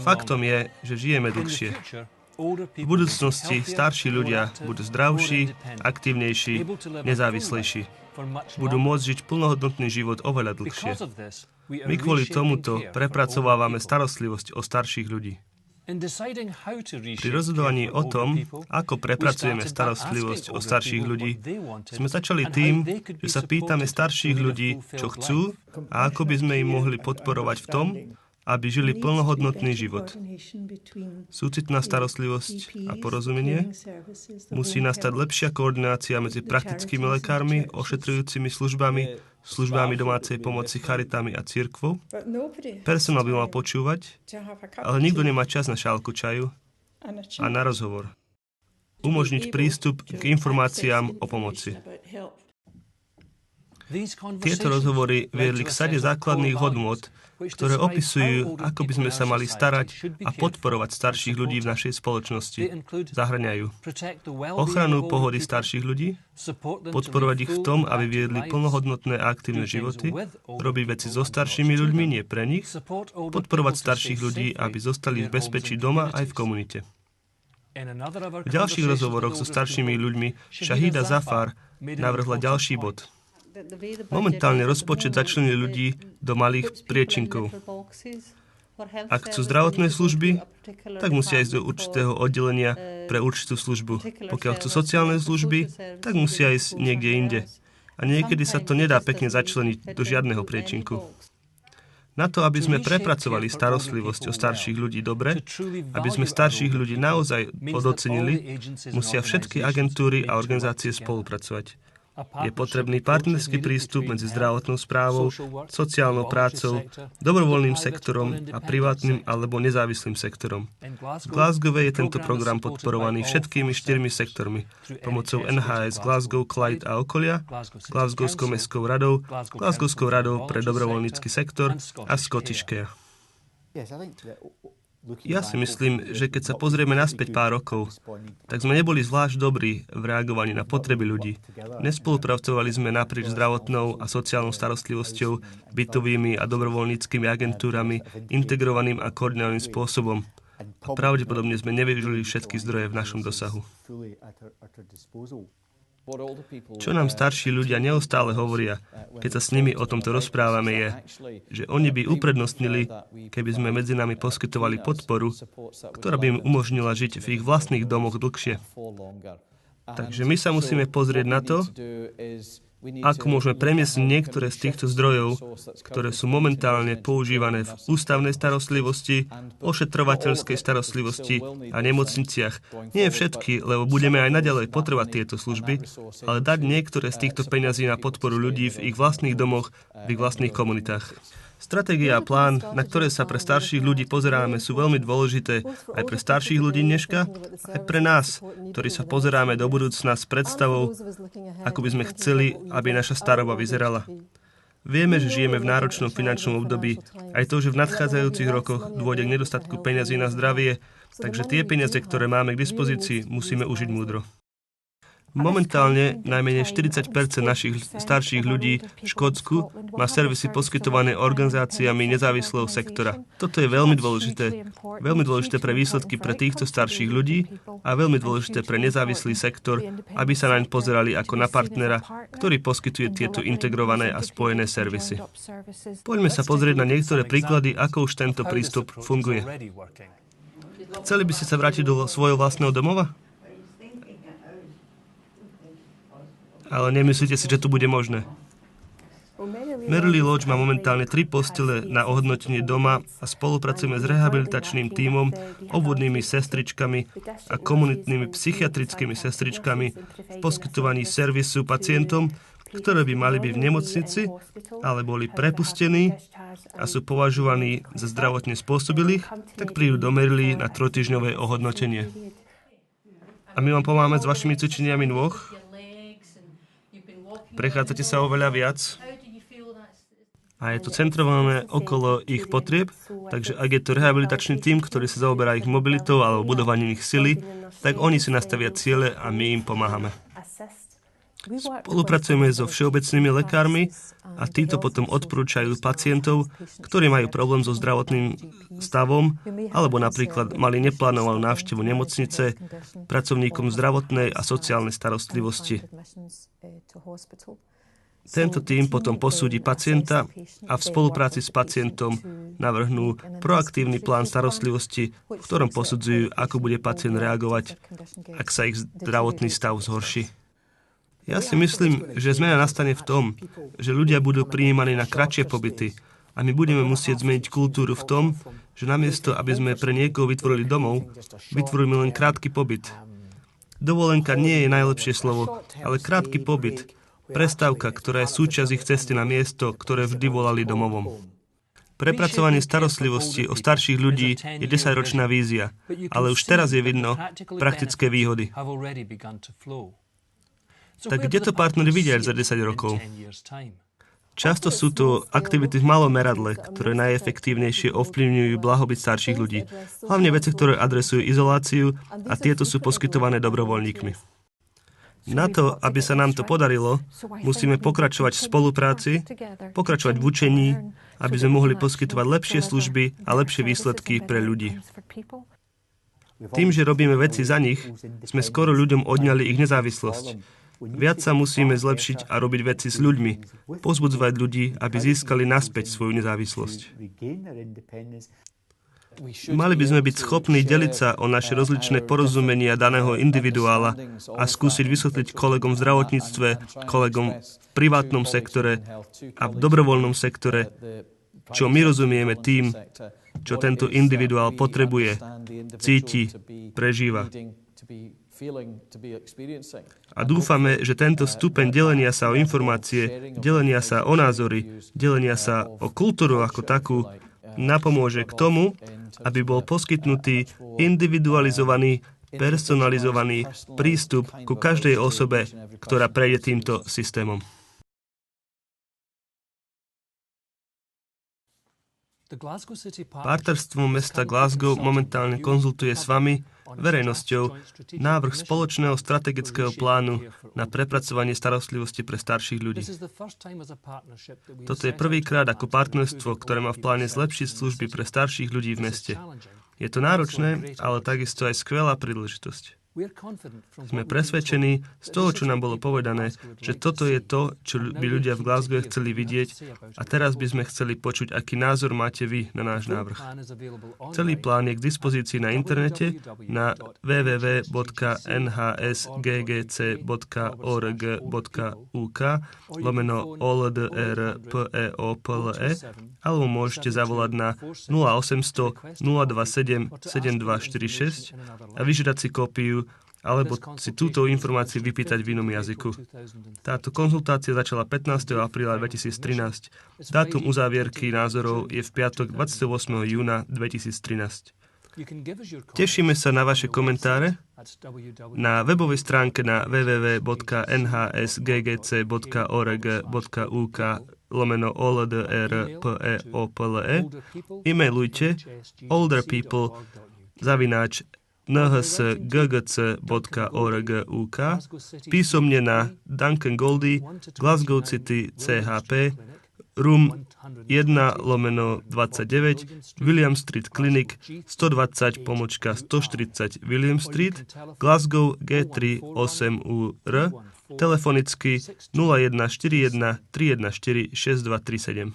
Faktom je, že žijeme dlhšie. V budúcnosti starší ľudia budú zdravší, aktívnejší, nezávislejší. Budú môcť žiť plnohodnotný život oveľa dlhšie. My kvôli tomuto prepracovávame starostlivosť o starších ľudí. Pri rozhodovaní o tom, ako prepracujeme starostlivosť o starších ľudí, sme začali tým, že sa pýtame starších ľudí, čo chcú a ako by sme im mohli podporovať v tom, aby žili plnohodnotný život. Súcitná starostlivosť a porozumenie. Musí nastať lepšia koordinácia medzi praktickými lekármi, ošetrujúcimi službami, službami domácej pomoci, charitami a cirkvou. Personál by mal počúvať, ale nikto nemá čas na šálku čaju a na rozhovor. Umožniť prístup k informáciám o pomoci. Tieto rozhovory viedli k sade základných hodnôt, ktoré opisujú, ako by sme sa mali starať a podporovať starších ľudí v našej spoločnosti. Zahŕňajú ochranu pohody starších ľudí, podporovať ich v tom, aby viedli plnohodnotné a aktívne životy, robiť veci so staršími ľuďmi, nie pre nich, podporovať starších ľudí, aby zostali v bezpečí doma aj v komunite. V ďalších rozhovoroch so staršími ľuďmi Shahida Zafar navrhla ďalší bod. Momentálne rozpočet začlenil ľudí do malých priečinkov. Ak chcú zdravotné služby, tak musia ísť do určitého oddelenia pre určitú službu. Pokiaľ chcú sociálne služby, tak musia ísť niekde inde. A niekedy sa to nedá pekne začleniť do žiadneho priečinku. Na to, aby sme prepracovali starostlivosť o starších ľudí dobre, aby sme starších ľudí naozaj podocenili, musia všetky agentúry a organizácie spolupracovať. Je potrebný partnerský prístup medzi zdravotnou správou, sociálnou prácou, dobrovoľným sektorom a privátnym alebo nezávislým sektorom. V Glasgowe je tento program podporovaný všetkými 4 sektormi, pomocou NHS Glasgow, Clyde a okolia, Glasgowskou mestskou radou, Glasgowskou radou pre dobrovoľnícky sektor a Scottish Care. Ja si myslím, že keď sa pozrieme naspäť pár rokov, tak sme neboli zvlášť dobrí v reagovaní na potreby ľudí. Nespolupracovali sme naprieč zdravotnou a sociálnou starostlivosťou, bytovými a dobrovoľníckymi agentúrami, integrovaným a koordinovaným spôsobom. A pravdepodobne sme nevyužili všetky zdroje v našom dosahu. Čo nám starší ľudia neustále hovoria, keď sa s nimi o tomto rozprávame, je, že oni by uprednostnili, keby sme medzi nami poskytovali podporu, ktorá by im umožnila žiť v ich vlastných domoch dlhšie. Takže my sa musíme pozrieť na to, ako môžeme premiesť niektoré z týchto zdrojov, ktoré sú momentálne používané v ústavnej starostlivosti, ošetrovateľskej starostlivosti a nemocniciach. Nie všetky, lebo budeme aj naďalej potrebovať tieto služby, ale dať niektoré z týchto peňazí na podporu ľudí v ich vlastných domoch, v ich vlastných komunitách. Stratégia a plán, na ktoré sa pre starších ľudí pozeráme, sú veľmi dôležité aj pre starších ľudí dneška, aj pre nás, ktorí sa pozeráme do budúcna s predstavou, ako by sme chceli, aby naša staroba vyzerala. Vieme, že žijeme v náročnom finančnom období, aj to, že v nadchádzajúcich rokoch dôjde k nedostatku peňazí na zdravie, takže tie peniaze, ktoré máme k dispozícii, musíme užiť múdro. Momentálne najmenej 40% našich starších ľudí v Škótsku má servisy poskytované organizáciami nezávislého sektora. Toto je veľmi dôležité. Veľmi dôležité pre výsledky pre týchto starších ľudí a veľmi dôležité pre nezávislý sektor, aby sa naň pozerali ako na partnera, ktorý poskytuje tieto integrované a spojené servisy. Poďme sa pozrieť na niektoré príklady, ako už tento prístup funguje. Chceli by ste sa vrátiť do svojho vlastného domova? Ale nemyslíte si, že to bude možné. Merrily Lodge má momentálne 3 postele na ohodnotenie doma a spolupracujeme s rehabilitačným tímom, obvodnými sestričkami a komunitnými psychiatrickými sestričkami v poskytovaní servisu pacientom, ktoré by mali byť v nemocnici, ale boli prepustení a sú považovaní za zdravotne spôsobilých, tak prídu do Merrily na 3-týždňové ohodnotenie. A my vám pomáhame s vašimi cvičeniami nôh. Prechádzate sa oveľa viac a je to centrované okolo ich potrieb, takže ak je to rehabilitačný tím, ktorý sa zaoberá ich mobilitou alebo budovaním ich sily, tak oni si nastavia ciele a my im pomáhame. Spolupracujeme so všeobecnými lekármi a títo potom odporúčajú pacientov, ktorí majú problém so zdravotným stavom alebo napríklad mali neplánovanú návštevu nemocnice, pracovníkom zdravotnej a sociálnej starostlivosti. Tento tím potom posúdi pacienta a v spolupráci s pacientom navrhnú proaktívny plán starostlivosti, v ktorom posudzujú, ako bude pacient reagovať, ak sa ich zdravotný stav zhorší. Ja si myslím, že zmena nastane v tom, že ľudia budú prijímaní na kratšie pobyty a my budeme musieť zmeniť kultúru v tom, že namiesto, aby sme pre niekoho vytvorili domov, vytvoríme len krátky pobyt. Dovolenka nie je najlepšie slovo, ale krátky pobyt, prestávka, ktorá je súčasť ich cesty na miesto, ktoré vždy volali domovom. Prepracovanie starostlivosti o starších ľudí je 10-ročná vízia, ale už teraz je vidno praktické výhody. Tak kde to partneri vidia za 10 rokov? Často sú to aktivity v malom meradle, ktoré najefektívnejšie ovplyvňujú blahobyt starších ľudí. Hlavne veci, ktoré adresujú izoláciu a tieto sú poskytované dobrovoľníkmi. Na to, aby sa nám to podarilo, musíme pokračovať v spolupráci, pokračovať v učení, aby sme mohli poskytovať lepšie služby a lepšie výsledky pre ľudí. Tým, že robíme veci za nich, sme skoro ľuďom odňali ich nezávislosť. Viac sa musíme zlepšiť a robiť veci s ľuďmi, povzbudzovať ľudí, aby získali naspäť svoju nezávislosť. Mali by sme byť schopní deliť sa o naše rozličné porozumenia daného individuála a skúsiť vysvetliť kolegom v zdravotníctve, kolegom v privátnom sektore a v dobrovoľnom sektore, čo my rozumieme tým, čo tento individuál potrebuje, cíti, prežíva. A dúfame, že tento stupeň delenia sa o informácie, delenia sa o názory, delenia sa o kultúru ako takú, napomôže k tomu, aby bol poskytnutý individualizovaný, personalizovaný prístup ku každej osobe, ktorá prejde týmto systémom. Partnerstvo mesta Glasgow momentálne konzultuje s vami, verejnosťou, návrh spoločného strategického plánu na prepracovanie starostlivosti pre starších ľudí. Toto je prvýkrát ako partnerstvo, ktoré má v pláne zlepšiť služby pre starších ľudí v meste. Je to náročné, ale takisto aj skvelá príležitosť. Sme presvedčení z toho, čo nám bolo povedané, že toto je to, čo by ľudia v Glasgow chceli vidieť a teraz by sme chceli počuť, aký názor máte vy na náš návrh. Celý plán je k dispozícii na internete na www.nhs.ggc.org.uk/oldrpeople alebo môžete zavolať na 0800 027 7246 a vyžiadať si kópiu alebo si túto informáciu vypýtať v inom jazyku. Táto konzultácia začala 15. apríla 2013. Dátum uzávierky názorov je v piatok 28. júna 2013. Tešíme sa na vaše komentáre na webovej stránke na www.nhs.ggc.org.uk/oldrpeople. E-mailujte olderpeople@nhsggc.org.uk, písomne na Duncan Goldie, Glasgow City CHP, room 1/29, William Street Clinic, 120/140 William Street, Glasgow G3 8UR, telefonicky 0141 314 6237.